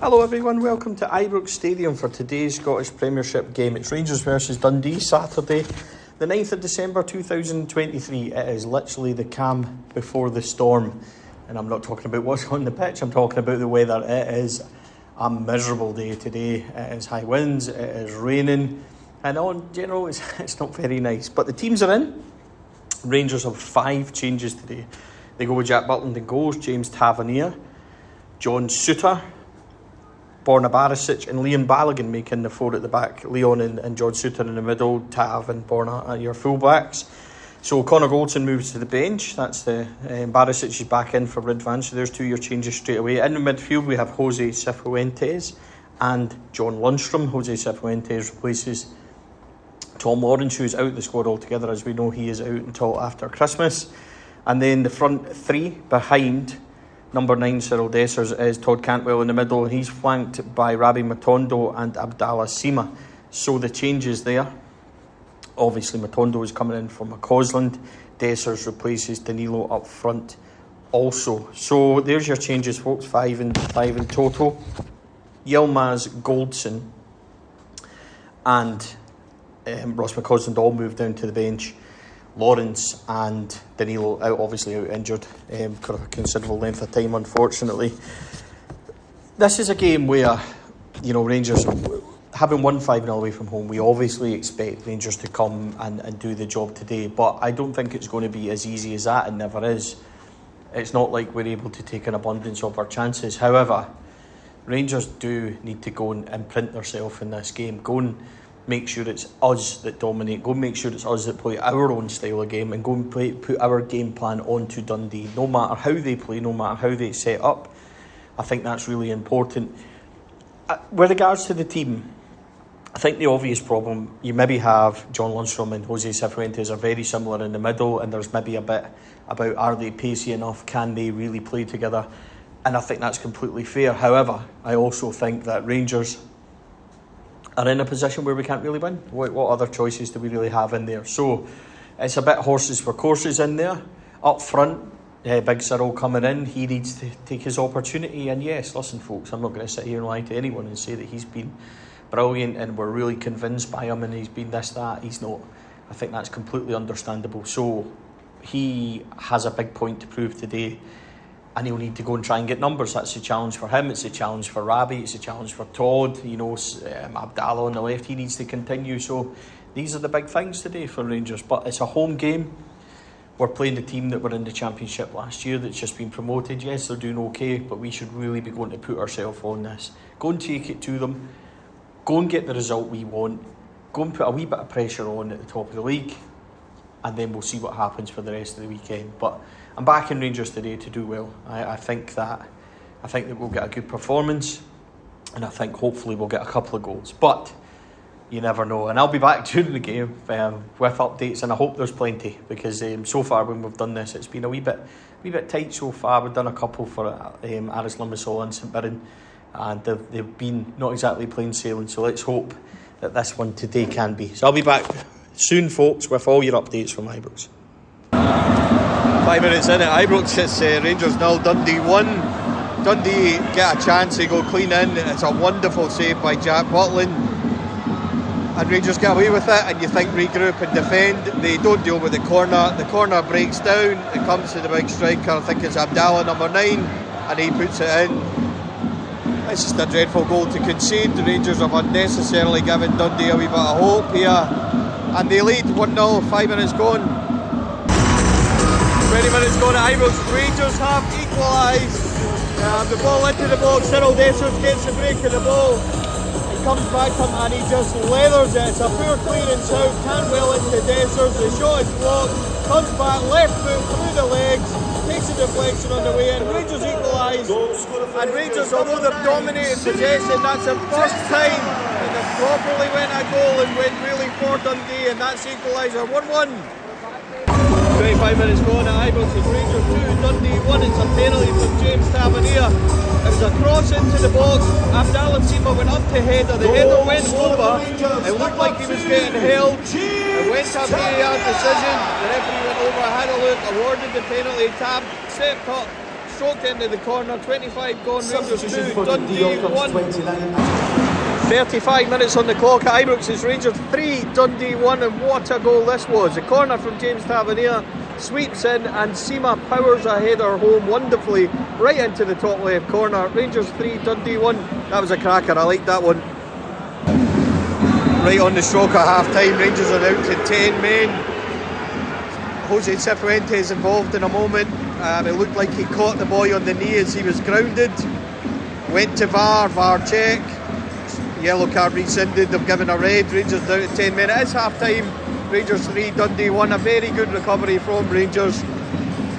Hello everyone, welcome to Ibrox Stadium for today's Scottish Premiership game. It's Rangers versus Dundee, Saturday the 9th of December 2023. It is literally the calm before the storm. And I'm not talking about what's on the pitch, I'm talking about the weather. It is a miserable day today. It is high winds, it is raining, and in general it's not very nice. But the teams are in. Rangers have 5 changes today. They go with Jack Butland in goals, James Tavernier, John Souttar, Borna Barisic and Liam Balogun making the 4 at the back. Leon and John Souttar in the middle, Tav and Borna are your full-backs. So Connor Goldson moves to the bench. That's the Barisic is back in for Ridvan. So there's 2 of your changes straight away. In the midfield we have Jose Cifuentes and John Lundstrom. Jose Cifuentes replaces Tom Lawrence, who's out of the squad altogether. As we know, he is out until after Christmas. And then the front 3 behind number 9 Cyril Dessers is Todd Cantwell in the middle. He's flanked by Rabbi Matondo and Abdallah Sima. So the changes there. Obviously Matondo is coming in from McCausland. Dessers replaces Danilo up front also. So there's your changes, folks. 5 in total. Yilmaz, Goldson and Ross McCausland all moved down to the bench. Lawrence and Danilo obviously out injured for a considerable length of time, unfortunately. This is a game where, Rangers, having won 5-0 away from home, we obviously expect Rangers to come and do the job today, but I don't think it's going to be as easy as that. It never is. It's not like we're able to take an abundance of our chances. However, Rangers do need to go and imprint themselves in this game. Go and make sure it's us that dominate. Go and make sure it's us that play our own style of game and go and put our game plan onto Dundee. No matter how they play, no matter how they set up, I think that's really important. With regards to the team, I think the obvious problem, you maybe have John Lundstrom and Jose Cifuentes are very similar in the middle, and there's maybe a bit about, are they pacey enough? Can they really play together? And I think that's completely fair. However, I also think that Rangers are in a position where we can't really win. What other choices do we really have in there? So it's a bit horses for courses in there. Up front, Big Cyril coming in, he needs to take his opportunity. And yes, listen folks, I'm not going to sit here and lie to anyone and say that he's been brilliant and we're really convinced by him and he's been this, that. He's not. I think that's completely understandable. So he has a big point to prove today, and he'll need to go and try and get numbers. That's a challenge for him. It's a challenge for Rabbi. It's a challenge for Todd. Abdallah on the left, he needs to continue. So these are the big things today for Rangers. But it's a home game. We're playing the team that were in the Championship last year that's just been promoted. Yes, they're doing okay, but we should really be going to put ourselves on this. Go and take it to them. Go and get the result we want. Go and put a wee bit of pressure on at the top of the league, and then we'll see what happens for the rest of the weekend. But I'm backing Rangers today to do well. I think that we'll get a good performance, and I think hopefully we'll get a couple of goals. But you never know. And I'll be back during the game with updates, and I hope there's plenty, because so far when we've done this, it's been a wee bit tight so far. We've done a couple for Aris Limassol and St Mirren, and they've been not exactly plain sailing. So let's hope that this one today can be. So I'll be back soon, folks, with all your updates from Ibrox. 5 minutes in at Ibrox, it's Rangers 0, Dundee 1. Dundee get a chance, they go clean in. It's a wonderful save by Jack Butland, and Rangers get away with it, and you think regroup and defend. They don't deal with the corner breaks down, it comes to the big striker, I think it's Abdallah, number 9, and he puts it in. It's just a dreadful goal to concede. The Rangers have unnecessarily given Dundee a wee bit of hope here, and they lead 1-0, 5 minutes gone. 20 minutes gone at Ibrox. Rangers have equalised. The ball into the box. Cyril Dessers gets the break of the ball. He comes back to him and he just leathers it. It's a poor clearance out. Cantwell into Dessers. The shot is blocked. Comes back left foot through the legs. Takes a deflection on the way in. Rangers equalise. And Rangers, although they've dominated possession, that's the first time that they've properly went a goal and went really for Dundee. And that's equaliser. 1-1. 25 minutes gone at Ibrox. It's Rangers 2, Dundee 1. It's a penalty from James Tavernier. It was a cross into the box. Abdallah Sima went up to header. The header went over. It looked like he was getting held. It went to a VAR decision. The referee went over, had a look, awarded the penalty. Tab stepped up, stroked into the corner, 25 gone, Rangers 2, Dundee 1. 35 minutes on the clock at Ibrox. It's Rangers 3, Dundee 1, and what a goal this was. A corner from James Tavernier, sweeps in, and Seema powers a header home wonderfully right into the top left corner. Rangers 3, Dundee 1. That was a cracker, I like that one. Right on the stroke at half time, Rangers are out to 10 men. Jose Cifuentes involved in a moment. It looked like he caught the boy on the knee as he was grounded. Went to VAR check. Yellow card rescinded, they've given a red. Rangers down to 10 men. It is half time. Rangers 3, Dundee 1. A very good recovery from Rangers.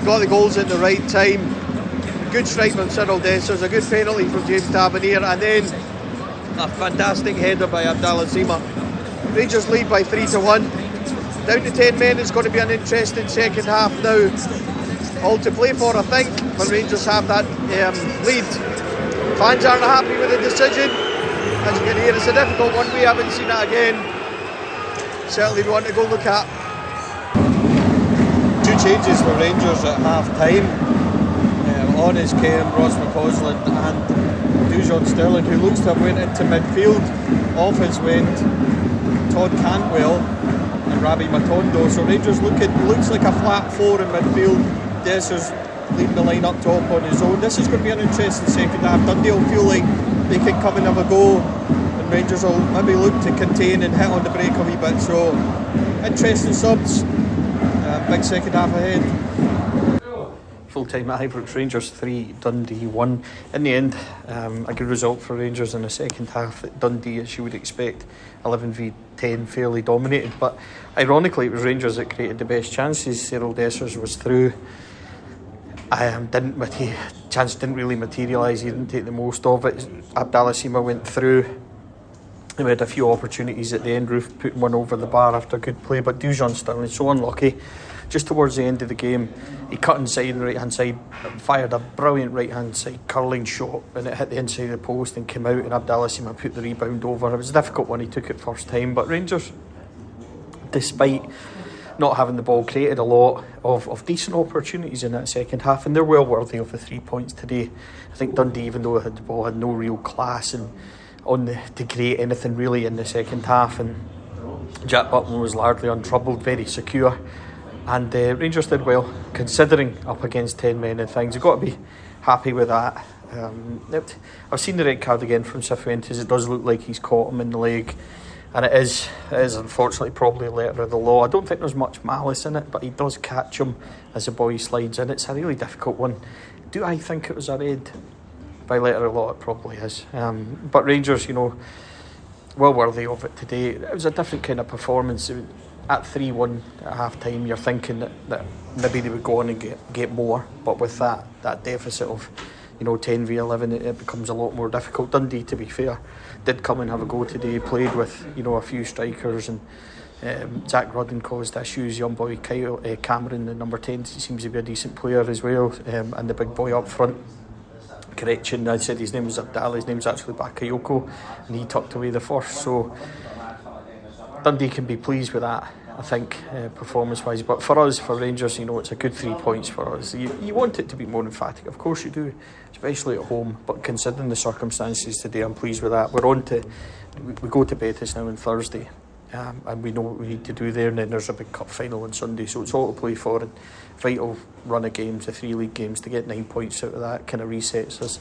Got the goals at the right time. Good strike from Cyril Dessers. A good penalty from James Tavernier. And then a fantastic header by Abdallah Seema. Rangers lead by 3-1. Down to 10 men. It's going to be an interesting second half now. All to play for, I think, when Rangers have that lead. Fans aren't happy with the decision. As you can hear, it's a difficult one. We haven't seen it again. Certainly one to go look at. Two changes for Rangers at half time. On is came Ross McCausland and Dujon Sterling, who looks to have went into midfield. Off his went Todd Cantwell and Rabi Matondo. So Rangers looks like a flat four in midfield. Dessers leading the line up top on his own. This is going to be an interesting second half. Dundee will feel like they can come and have a go, and Rangers will maybe look to contain and hit on the break a wee bit. So interesting subs. Big second half ahead. Full time at Ibrox, Rangers 3, Dundee 1. In the end, a good result for Rangers in the second half. At Dundee, as you would expect, 11v10, fairly dominated. But ironically, it was Rangers that created the best chances. Cyril Dessers was through. Chance didn't really materialise. He didn't take the most of it. Abdallah Seema went through. We had a few opportunities at the end. Roof putting one over the bar after good play, but Dujon Sterling so unlucky. Just towards the end of the game, he cut inside the right hand side, fired a brilliant right hand side curling shot, and it hit the inside of the post and came out. And Abdallah Seema put the rebound over. It was a difficult one. He took it first time, but Rangers, despite not having the ball, created a lot of decent opportunities in that second half, and they're well worthy of the 3 points today. I think Dundee, even though it had the ball, had no real class and to create anything really in the second half, and Jack Butland was largely untroubled, very secure, and Rangers did well considering up against 10 men and things. You've got to be happy with that. I've seen the red card again from Cifuentes. It does look like he's caught him in the leg. And it is unfortunately probably a letter of the law. I don't think there's much malice in it, but he does catch him as the boy slides in. It's a really difficult one. Do I think it was a red? By letter of law, it probably is. But Rangers, well worthy of it today. It was a different kind of performance. At 3-1 at half time, you're thinking that maybe they would go on and get more. But with that deficit of 10v11, it becomes a lot more difficult. Dundee, to be fair, did come and have a go today. Played with a few strikers, and Zach Rudden caused issues. Young boy Cameron, the number 10, seems to be a decent player as well, and the big boy up front. Correction, I said his name was Abdallah. His name's actually Bakayoko, and he tucked away the first. So Dundee can be pleased with that, I think, performance-wise. But for us, for Rangers, it's a good 3 points for us. You want it to be more emphatic, of course you do, especially at home. But considering the circumstances today, I'm pleased with that. We go to Betis now on Thursday, and we know what we need to do there. And then there's a big cup final on Sunday, so it's all to play for. And vital run of games, the 3 league games, to get 9 points out of that kind of resets us,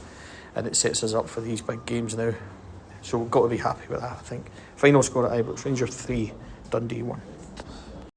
and it sets us up for these big games now. So we've got to be happy with that, I think. Final score at Ibrox, Rangers 3, Dundee 1.